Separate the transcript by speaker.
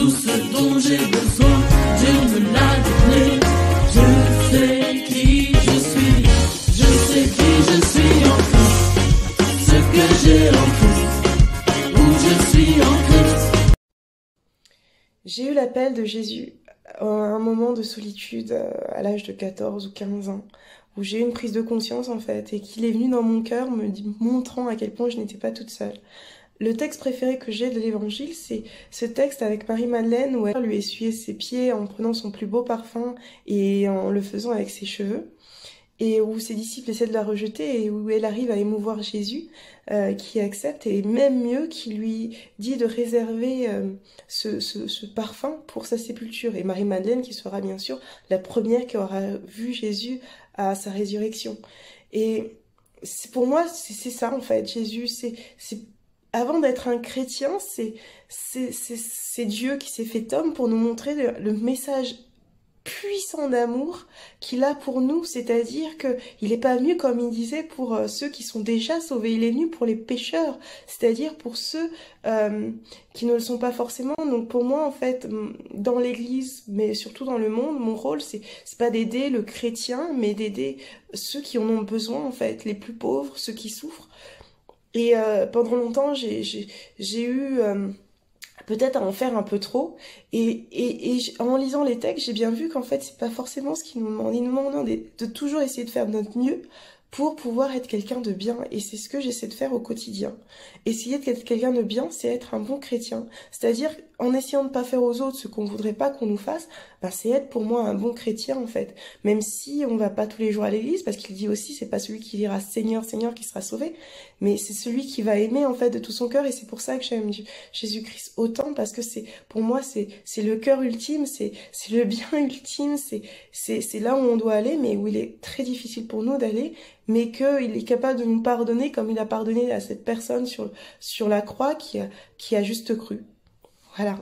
Speaker 1: tout ce dont j'ai besoin, Dieu me l'a donné. Je sais qui je suis, je sais qui je suis en Christ, ce que j'ai en Christ, où je suis en Christ.
Speaker 2: J'ai eu l'appel de Jésus à un moment de solitude à l'âge de 14 ou 15 ans, où j'ai eu une prise de conscience en fait, et qu'il est venu dans mon cœur montrant à quel point je n'étais pas toute seule. Le texte préféré que j'ai de l'évangile, c'est ce texte avec Marie-Madeleine où elle lui essuyait ses pieds en prenant son plus beau parfum et en le faisant avec ses cheveux, et où ses disciples essaient de la rejeter et où elle arrive à émouvoir Jésus qui accepte, et même mieux, qui lui dit de réserver ce parfum pour sa sépulture. Et Marie-Madeleine qui sera bien sûr la première qui aura vu Jésus à sa résurrection. Et pour moi, c'est ça en fait, Jésus, c'est avant d'être un chrétien, c'est Dieu qui s'est fait homme pour nous montrer le message puissant d'amour qu'il a pour nous, c'est-à-dire que il n'est pas venu, comme il disait, pour ceux qui sont déjà sauvés, il est venu pour les pécheurs, c'est-à-dire pour ceux qui ne le sont pas forcément. Donc pour moi, en fait, dans l'église, mais surtout dans le monde, mon rôle, c'est pas d'aider le chrétien, mais d'aider ceux qui en ont besoin, en fait, les plus pauvres, ceux qui souffrent. Et pendant longtemps, j'ai eu peut-être à en faire un peu trop. Et en lisant les textes, j'ai bien vu qu'en fait, c'est pas forcément ce qu'il nous demande. Il nous demande de toujours essayer de faire de notre mieux pour pouvoir être quelqu'un de bien. Et c'est ce que j'essaie de faire au quotidien. Essayer d'être quelqu'un de bien, c'est être un bon chrétien. C'est-à-dire, en essayant de pas faire aux autres ce qu'on voudrait pas qu'on nous fasse, ben c'est être pour moi un bon chrétien, en fait. Même si on va pas tous les jours à l'église, parce qu'il dit aussi, c'est pas celui qui dira Seigneur, Seigneur qui sera sauvé, mais c'est celui qui va aimer, en fait, de tout son cœur. Et c'est pour ça que j'aime Jésus-Christ autant, parce que pour moi, c'est le cœur ultime, c'est le bien ultime, c'est là où on doit aller, mais où il est très difficile pour nous d'aller, mais qu'il est capable de nous pardonner comme il a pardonné à cette personne sur la croix qui a juste cru. Voilà.